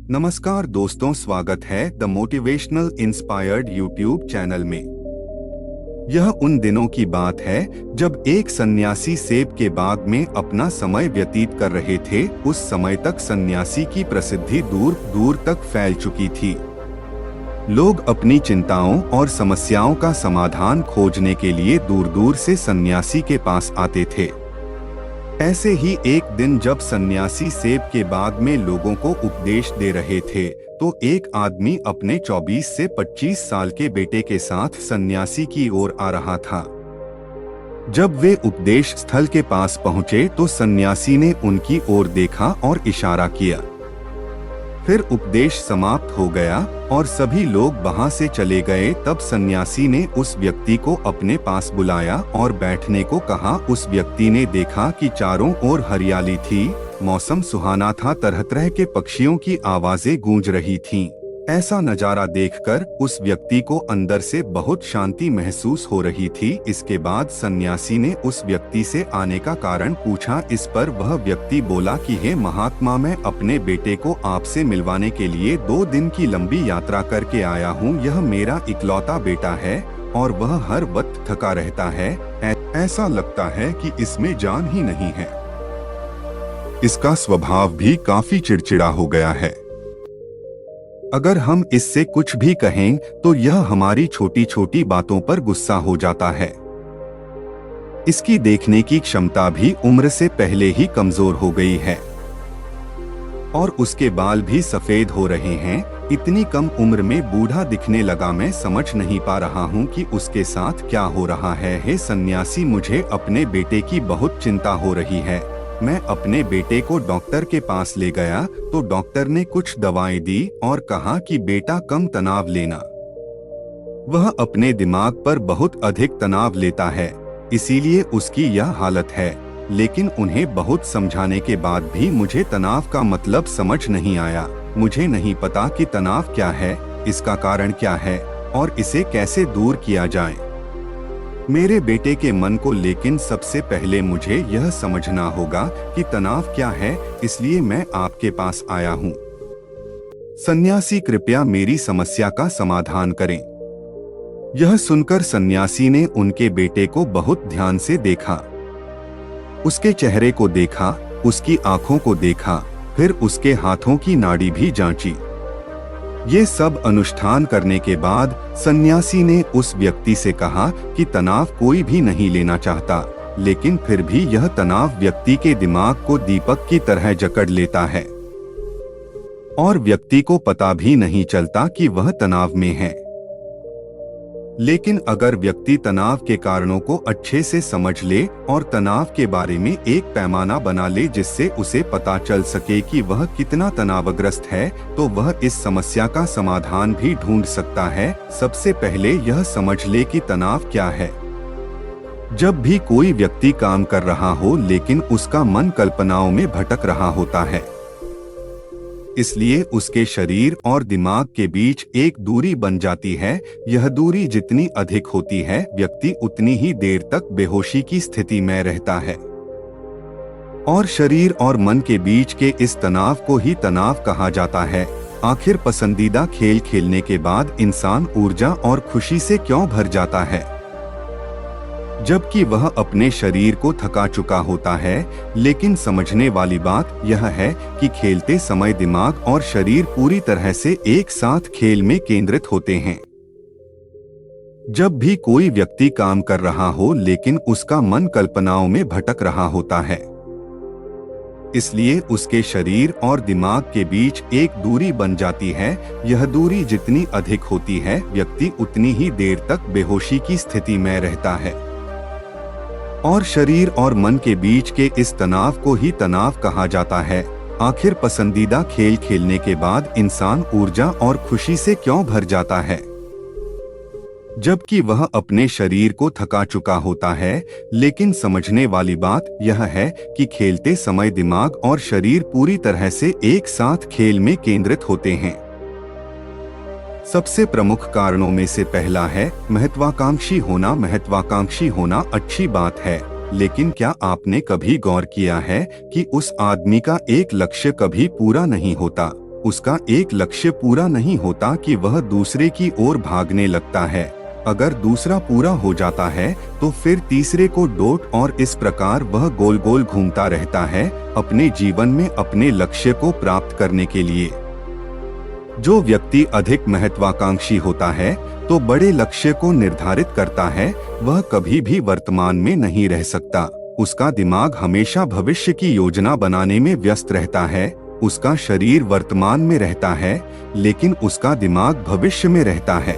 नमस्कार दोस्तों, स्वागत है the motivational inspired YouTube channel में। यह उन दिनों की बात है जब एक सन्यासी सेब के बाग में अपना समय व्यतीत कर रहे थे। उस समय तक सन्यासी की प्रसिद्धि दूर दूर तक फैल चुकी थी। लोग अपनी चिंताओं और समस्याओं का समाधान खोजने के लिए दूर दूर से सन्यासी के पास आते थे। ऐसे ही एक दिन जब सन्यासी सेब के बाग में लोगों को उपदेश दे रहे थे, तो एक आदमी अपने 24 से 25 साल के बेटे के साथ सन्यासी की ओर आ रहा था। जब वे उपदेश स्थल के पास पहुंचे तो सन्यासी ने उनकी ओर देखा और इशारा किया। फिर उपदेश समाप्त हो गया और सभी लोग वहां से चले गए। तब सन्यासी ने उस व्यक्ति को अपने पास बुलाया और बैठने को कहा। उस व्यक्ति ने देखा कि चारों ओर हरियाली थी, मौसम सुहाना था, तरह तरह के पक्षियों की आवाजें गूंज रही थीं। ऐसा नजारा देखकर उस व्यक्ति को अंदर से बहुत शांति महसूस हो रही थी। इसके बाद सन्यासी ने उस व्यक्ति से आने का कारण पूछा। इस पर वह व्यक्ति बोला कि हे महात्मा, मैं अपने बेटे को आपसे मिलवाने के लिए 2 दिन की लंबी यात्रा करके आया हूँ। यह मेरा इकलौता बेटा है और वह हर वक्त थका रहता है। ऐसा लगता है कि इसमें जान ही नहीं है। इसका स्वभाव भी काफी चिड़चिड़ा हो गया है। अगर हम इससे कुछ भी कहें तो यह हमारी छोटी छोटी बातों पर गुस्सा हो जाता है। इसकी देखने की क्षमता भी उम्र से पहले ही कमजोर हो गई है और उसके बाल भी सफेद हो रहे हैं। इतनी कम उम्र में बूढ़ा दिखने लगा। मैं समझ नहीं पा रहा हूँ कि उसके साथ क्या हो रहा है। हे सन्यासी, मुझे अपने बेटे की बहुत चिंता हो रही है। मैं अपने बेटे को डॉक्टर के पास ले गया तो डॉक्टर ने कुछ दवाएं दी और कहा कि बेटा कम तनाव लेना। वह अपने दिमाग पर बहुत अधिक तनाव लेता है, इसीलिए उसकी यह हालत है। लेकिन उन्हें बहुत समझाने के बाद भी मुझे तनाव का मतलब समझ नहीं आया। मुझे नहीं पता कि तनाव क्या है, इसका कारण क्या है और इसे कैसे दूर किया जाए मेरे बेटे के मन को। लेकिन सबसे पहले मुझे यह समझना होगा कि तनाव क्या है, इसलिए मैं आपके पास आया हूँ। सन्यासी, कृपया मेरी समस्या का समाधान करें। यह सुनकर सन्यासी ने उनके बेटे को बहुत ध्यान से देखा। उसके चेहरे को देखा, उसकी आंखों को देखा, फिर उसके हाथों की नाड़ी भी जांची। ये सब अनुष्ठान करने के बाद सन्यासी ने उस व्यक्ति से कहा कि तनाव कोई भी नहीं लेना चाहता, लेकिन फिर भी यह तनाव व्यक्ति के दिमाग को दीपक की तरह जकड़ लेता है और व्यक्ति को पता भी नहीं चलता कि वह तनाव में है। लेकिन अगर व्यक्ति तनाव के कारणों को अच्छे से समझ ले और तनाव के बारे में एक पैमाना बना ले जिससे उसे पता चल सके कि वह कितना तनावग्रस्त है, तो वह इस समस्या का समाधान भी ढूंढ सकता है। सबसे पहले यह समझ ले कि तनाव क्या है। जब भी कोई व्यक्ति काम कर रहा हो लेकिन उसका मन कल्पनाओं में भटक रहा होता है, इसलिए उसके शरीर और दिमाग के बीच एक दूरी बन जाती है। यह दूरी जितनी अधिक होती है, व्यक्ति उतनी ही देर तक बेहोशी की स्थिति में रहता है और शरीर और मन के बीच के इस तनाव को ही तनाव कहा जाता है। आखिर पसंदीदा खेल खेलने के बाद इंसान ऊर्जा और खुशी से क्यों भर जाता है, जबकि वह अपने शरीर को थका चुका होता है। लेकिन समझने वाली बात यह है कि खेलते समय दिमाग और शरीर पूरी तरह से एक साथ खेल में केंद्रित होते हैं। जब भी कोई व्यक्ति काम कर रहा हो लेकिन उसका मन कल्पनाओं में भटक रहा होता है, इसलिए उसके शरीर और दिमाग के बीच एक दूरी बन जाती है। यह दूरी जितनी अधिक होती है, व्यक्ति उतनी ही देर तक बेहोशी की स्थिति में रहता है और शरीर और मन के बीच के इस तनाव को ही तनाव कहा जाता है। आखिर पसंदीदा खेल खेलने के बाद इंसान ऊर्जा और खुशी से क्यों भर जाता है, जबकि वह अपने शरीर को थका चुका होता है। लेकिन समझने वाली बात यह है कि खेलते समय दिमाग और शरीर पूरी तरह से एक साथ खेल में केंद्रित होते हैं। सबसे प्रमुख कारणों में से पहला है महत्वाकांक्षी होना। महत्वाकांक्षी होना अच्छी बात है, लेकिन क्या आपने कभी गौर किया है कि उस आदमी का एक लक्ष्य कभी पूरा नहीं होता? उसका एक लक्ष्य पूरा नहीं होता कि वह दूसरे की ओर भागने लगता है। अगर दूसरा पूरा हो जाता है तो फिर तीसरे को डोट और इस प्रकार वह गोल गोल घूमता रहता है अपने जीवन में अपने लक्ष्य को प्राप्त करने के लिए। जो व्यक्ति अधिक महत्वाकांक्षी होता है तो बड़े लक्ष्य को निर्धारित करता है, वह कभी भी वर्तमान में नहीं रह सकता। उसका दिमाग हमेशा भविष्य की योजना बनाने में व्यस्त रहता है। उसका शरीर वर्तमान में रहता है लेकिन उसका दिमाग भविष्य में रहता है,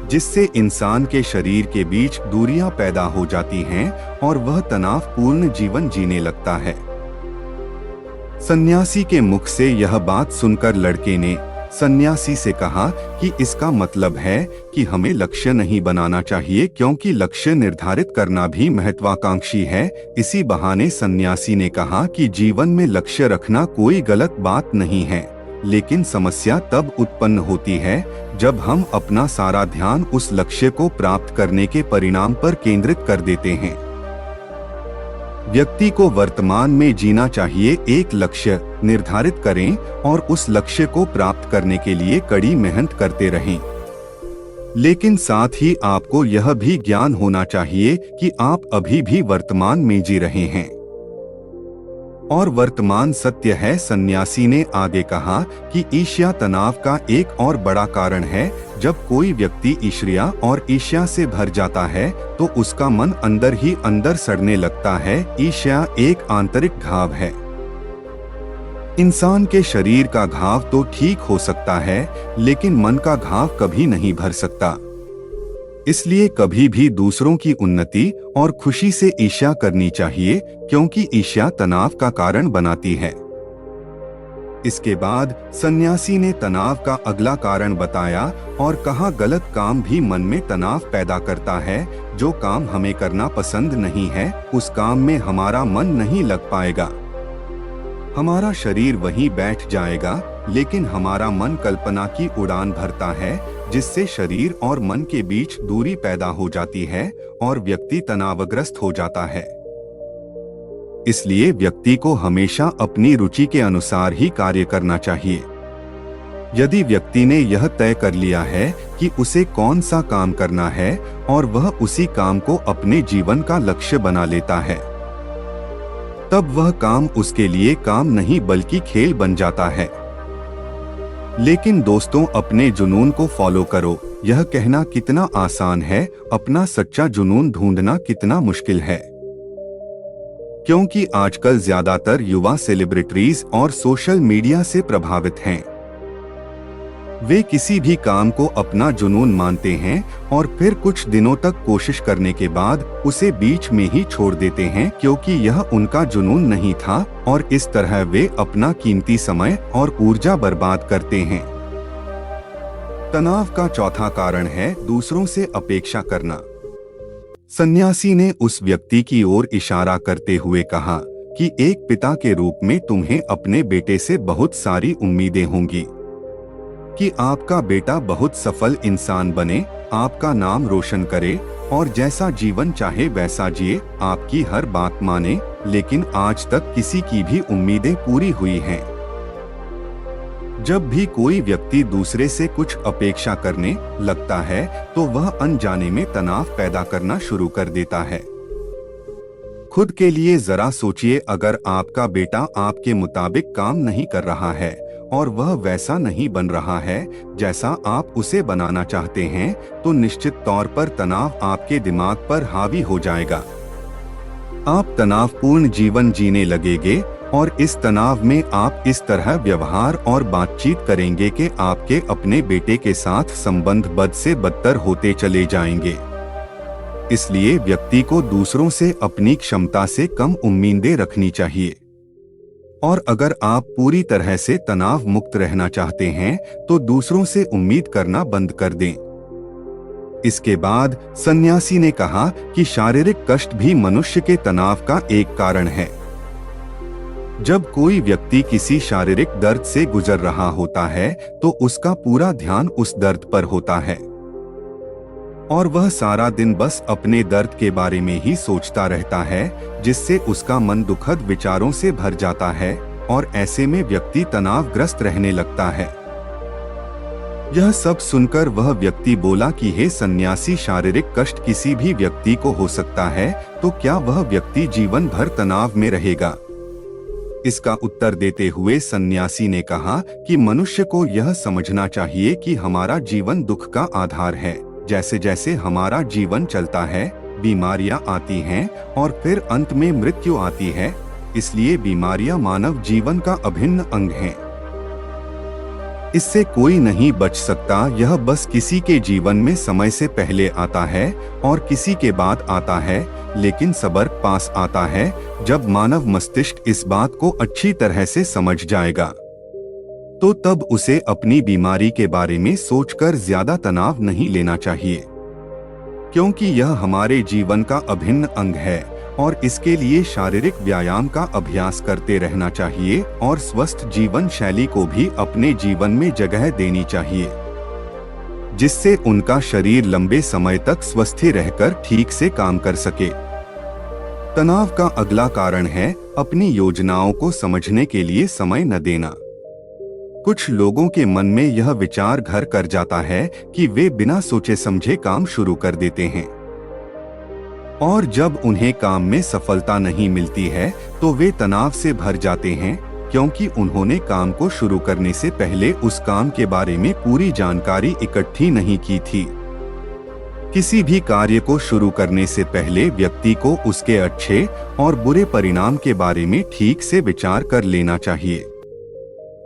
जिससे इंसान के शरीर के बीच दूरियां पैदा हो जाती हैं और वह तनावपूर्ण जीवन जीने लगता है। सन्यासी के मुख से यह बात सुनकर लड़के ने सन्यासी से कहा कि इसका मतलब है कि हमें लक्ष्य नहीं बनाना चाहिए, क्योंकि लक्ष्य निर्धारित करना भी महत्वाकांक्षी है। इसी बहाने सन्यासी ने कहा कि जीवन में लक्ष्य रखना कोई गलत बात नहीं है, लेकिन समस्या तब उत्पन्न होती है जब हम अपना सारा ध्यान उस लक्ष्य को प्राप्त करने के परिणाम पर केंद्रित कर देते हैं। व्यक्ति को वर्तमान में जीना चाहिए, एक लक्ष्य निर्धारित करें और उस लक्ष्य को प्राप्त करने के लिए कड़ी मेहनत करते रहें। लेकिन साथ ही आपको यह भी ज्ञान होना चाहिए कि आप अभी भी वर्तमान में जी रहे हैं और वर्तमान सत्य है। सन्यासी ने आगे कहा कि ईर्ष्या तनाव का एक और बड़ा कारण है। जब कोई व्यक्ति ईर्ष्या और ईर्ष्या से भर जाता है तो उसका मन अंदर ही अंदर सड़ने लगता है। ईर्ष्या एक आंतरिक घाव है। इंसान के शरीर का घाव तो ठीक हो सकता है लेकिन मन का घाव कभी नहीं भर सकता। इसलिए कभी भी दूसरों की उन्नति और खुशी से ईर्ष्या करनी चाहिए, क्योंकि ईर्ष्या तनाव का कारण बनाती है। इसके बाद सन्यासी ने तनाव का अगला कारण बताया और कहा, गलत काम भी मन में तनाव पैदा करता है। जो काम हमें करना पसंद नहीं है उस काम में हमारा मन नहीं लग पाएगा। हमारा शरीर वहीं बैठ जाएगा लेकिन हमारा मन कल्पना की उड़ान भरता है, जिससे शरीर और मन के बीच दूरी पैदा हो जाती है और व्यक्ति तनावग्रस्त हो जाता है। इसलिए व्यक्ति को हमेशा अपनी रुचि के अनुसार ही कार्य करना चाहिए। यदि व्यक्ति ने यह तय कर लिया है कि उसे कौन सा काम करना है और वह उसी काम को अपने जीवन का लक्ष्य बना लेता है, तब वह काम उसके लिए काम नहीं बल्कि खेल बन जाता है। लेकिन दोस्तों, अपने जुनून को फॉलो करो, यह कहना कितना आसान है, अपना सच्चा जुनून ढूंढना कितना मुश्किल है। क्योंकि आजकल ज्यादातर युवा सेलिब्रिटीज और सोशल मीडिया से प्रभावित हैं। वे किसी भी काम को अपना जुनून मानते हैं और फिर कुछ दिनों तक कोशिश करने के बाद उसे बीच में ही छोड़ देते हैं, क्योंकि यह उनका जुनून नहीं था और इस तरह वे अपना कीमती समय और ऊर्जा बर्बाद करते हैं। तनाव का चौथा कारण है दूसरों से अपेक्षा करना। सन्यासी ने उस व्यक्ति की ओर इशारा करते हुए कहा कि एक पिता के रूप में तुम्हें अपने बेटे से बहुत सारी उम्मीदें होंगी कि आपका बेटा बहुत सफल इंसान बने, आपका नाम रोशन करे और जैसा जीवन चाहे वैसा जिए, आपकी हर बात माने। लेकिन आज तक किसी की भी उम्मीदें पूरी हुई हैं। जब भी कोई व्यक्ति दूसरे से कुछ अपेक्षा करने लगता है तो वह अनजाने में तनाव पैदा करना शुरू कर देता है। खुद के लिए जरा सोचिए, अगर आपका बेटा आपके मुताबिक काम नहीं कर रहा है और वह वैसा नहीं बन रहा है जैसा आप उसे बनाना चाहते हैं, तो निश्चित तौर पर तनाव आपके दिमाग पर हावी हो जाएगा। आप तनावपूर्ण जीवन जीने लगेंगे और इस तनाव में आप इस तरह व्यवहार और बातचीत करेंगे कि आपके अपने बेटे के साथ संबंध बद से बदतर होते चले जाएंगे। इसलिए व्यक्ति को दूसरों से अपनी क्षमता से कम उम्मीदें रखनी चाहिए। और अगर आप पूरी तरह से तनाव मुक्त रहना चाहते हैं तो दूसरों से उम्मीद करना बंद कर दें। इसके बाद सन्यासी ने कहा कि शारीरिक कष्ट भी मनुष्य के तनाव का एक कारण है। जब कोई व्यक्ति किसी शारीरिक दर्द से गुजर रहा होता है तो उसका पूरा ध्यान उस दर्द पर होता है और वह सारा दिन बस अपने दर्द के बारे में ही सोचता रहता है, जिससे उसका मन दुखद विचारों से भर जाता है और ऐसे में व्यक्ति तनावग्रस्त रहने लगता है। यह सब सुनकर वह व्यक्ति बोला कि हे सन्यासी, शारीरिक कष्ट किसी भी व्यक्ति को हो सकता है, तो क्या वह व्यक्ति जीवन भर तनाव में रहेगा? इसका उत्तर देते हुए सन्यासी ने कहा कि मनुष्य को यह समझना चाहिए कि हमारा जीवन दुख का आधार है। जैसे जैसे हमारा जीवन चलता है, बीमारियां आती हैं और फिर अंत में मृत्यु आती है। इसलिए बीमारियां मानव जीवन का अभिन्न अंग हैं। इससे कोई नहीं बच सकता। यह बस किसी के जीवन में समय से पहले आता है और किसी के बाद आता है, लेकिन सबर पास आता है जब मानव मस्तिष्क इस बात को अच्छी तरह से समझ जाएगा, तो तब उसे अपनी बीमारी के बारे में सोचकर ज्यादा तनाव नहीं लेना चाहिए, क्योंकि यह हमारे जीवन का अभिन्न अंग है और इसके लिए शारीरिक व्यायाम का अभ्यास करते रहना चाहिए और स्वस्थ जीवन शैली को भी अपने जीवन में जगह देनी चाहिए, जिससे उनका शरीर लंबे समय तक स्वस्थ रहकर ठीक से काम कर सके। तनाव का अगला कारण है अपनी योजनाओं को समझने के लिए समय न देना। कुछ लोगों के मन में यह विचार घर कर जाता है कि वे बिना सोचे समझे काम शुरू कर देते हैं और जब उन्हें काम में सफलता नहीं मिलती है तो वे तनाव से भर जाते हैं, क्योंकि उन्होंने काम को शुरू करने से पहले उस काम के बारे में पूरी जानकारी इकट्ठी नहीं की थी। किसी भी कार्य को शुरू करने से पहले व्यक्ति को उसके अच्छे और बुरे परिणाम के बारे में ठीक से विचार कर लेना चाहिए।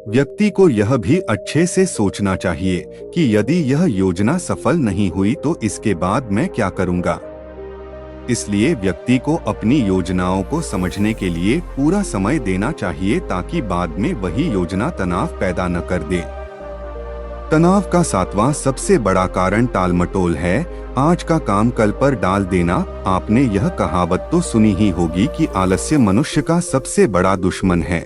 व्यक्ति को यह भी अच्छे से सोचना चाहिए कि यदि यह योजना सफल नहीं हुई तो इसके बाद मैं क्या करूंगा। इसलिए व्यक्ति को अपनी योजनाओं को समझने के लिए पूरा समय देना चाहिए ताकि बाद में वही योजना तनाव पैदा न कर दे। तनाव का 7वां सबसे बड़ा कारण टालमटोल है। आज का काम कल पर डाल देना। आपने यह कहावत तो सुनी ही होगी कि आलस्य मनुष्य का सबसे बड़ा दुश्मन है।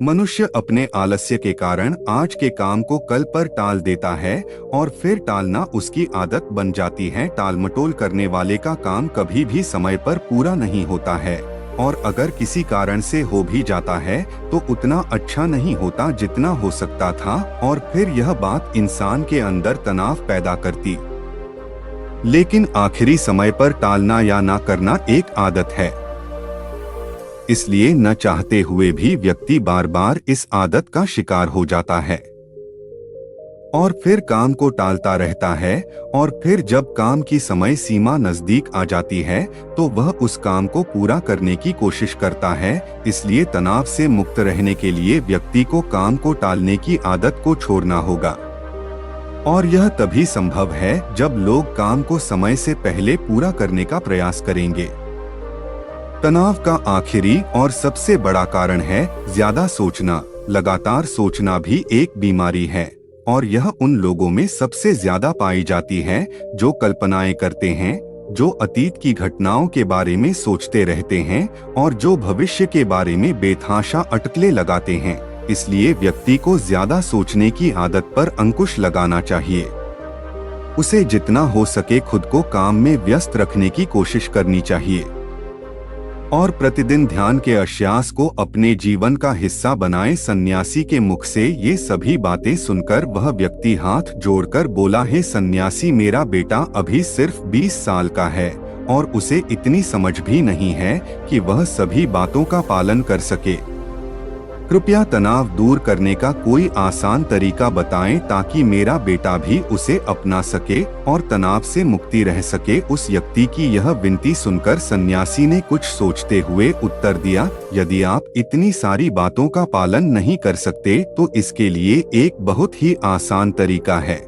मनुष्य अपने आलस्य के कारण आज के काम को कल पर टाल देता है और फिर टालना उसकी आदत बन जाती है। टालमटोल करने वाले का काम कभी भी समय पर पूरा नहीं होता है और अगर किसी कारण से हो भी जाता है तो उतना अच्छा नहीं होता जितना हो सकता था और फिर यह बात इंसान के अंदर तनाव पैदा करती। लेकिन आखिरी समय पर टालना या ना करना एक आदत है, इसलिए न चाहते हुए भी व्यक्ति बार बार इस आदत का शिकार हो जाता है और फिर काम को टालता रहता है और फिर जब काम की समय सीमा नजदीक आ जाती है तो वह उस काम को पूरा करने की कोशिश करता है। इसलिए तनाव से मुक्त रहने के लिए व्यक्ति को काम को टालने की आदत को छोड़ना होगा और यह तभी संभव है जब लोग काम को समय से पहले पूरा करने का प्रयास करेंगे। तनाव का आखिरी और सबसे बड़ा कारण है ज्यादा सोचना। लगातार सोचना भी एक बीमारी है और यह उन लोगों में सबसे ज्यादा पाई जाती है जो कल्पनाएं करते हैं, जो अतीत की घटनाओं के बारे में सोचते रहते हैं और जो भविष्य के बारे में बेतहाशा अटकलें लगाते हैं। इसलिए व्यक्ति को ज्यादा सोचने की आदत पर अंकुश लगाना चाहिए। उसे जितना हो सके खुद को काम में व्यस्त रखने की कोशिश करनी चाहिए और प्रतिदिन ध्यान के अभ्यास को अपने जीवन का हिस्सा बनाएं। सन्यासी के मुख से ये सभी बातें सुनकर वह व्यक्ति हाथ जोड़कर बोला, हे सन्यासी, मेरा बेटा अभी सिर्फ 20 साल का है और उसे इतनी समझ भी नहीं है कि वह सभी बातों का पालन कर सके। कृपया तनाव दूर करने का कोई आसान तरीका बताएं ताकि मेरा बेटा भी उसे अपना सके और तनाव से मुक्ति रह सके। उस व्यक्ति की यह विनती सुनकर सन्यासी ने कुछ सोचते हुए उत्तर दिया, यदि आप इतनी सारी बातों का पालन नहीं कर सकते तो इसके लिए एक बहुत ही आसान तरीका है।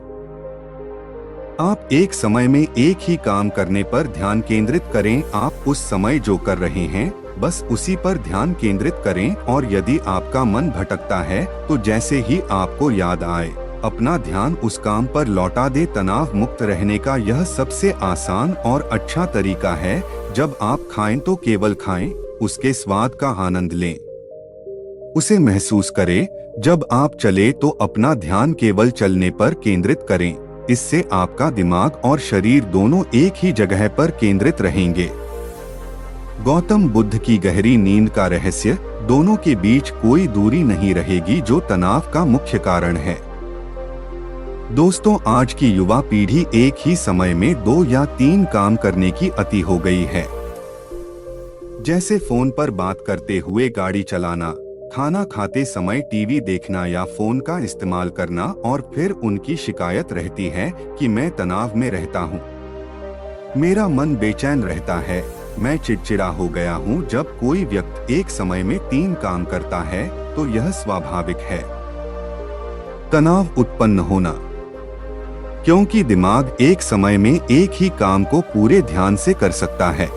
आप एक समय में एक ही काम करने पर ध्यान केंद्रित करें। आप उस समय जो कर रहे हैं बस उसी पर ध्यान केंद्रित करें और यदि आपका मन भटकता है तो जैसे ही आपको याद आए अपना ध्यान उस काम पर लौटा दे। तनाव मुक्त रहने का यह सबसे आसान और अच्छा तरीका है। जब आप खाएं तो केवल खाएं, उसके स्वाद का आनंद लें, उसे महसूस करें। जब आप चले तो अपना ध्यान केवल चलने पर केंद्रित करें। इससे आपका दिमाग और शरीर दोनों एक ही जगह पर केंद्रित रहेंगे। गौतम बुद्ध की गहरी नींद का रहस्य। दोनों के बीच कोई दूरी नहीं रहेगी, जो तनाव का मुख्य कारण है। दोस्तों, आज की युवा पीढ़ी एक ही समय में 2 या 3 काम करने की अति हो गई है। जैसे फोन पर बात करते हुए गाड़ी चलाना, खाना खाते समय टीवी देखना या फोन का इस्तेमाल करना, और फिर उनकी शिकायत रहती है कि मैं तनाव में रहता हूँ, मेरा मन बेचैन रहता है, मैं चिड़चिड़ा हो गया हूँ। जब कोई व्यक्ति एक समय में 3 काम करता है तो यह स्वाभाविक है। तनाव उत्पन्न होना, क्योंकि दिमाग एक समय में एक ही काम को पूरे ध्यान से कर सकता है।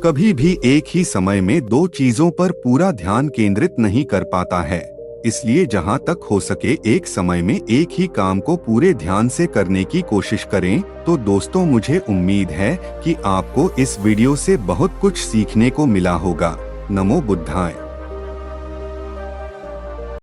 कभी भी एक ही समय में 2 चीजों पर पूरा ध्यान केंद्रित नहीं कर पाता है। इसलिए जहां तक हो सके एक समय में एक ही काम को पूरे ध्यान से करने की कोशिश करें। तो दोस्तों, मुझे उम्मीद है कि आपको इस वीडियो से बहुत कुछ सीखने को मिला होगा। नमो बुद्धाय।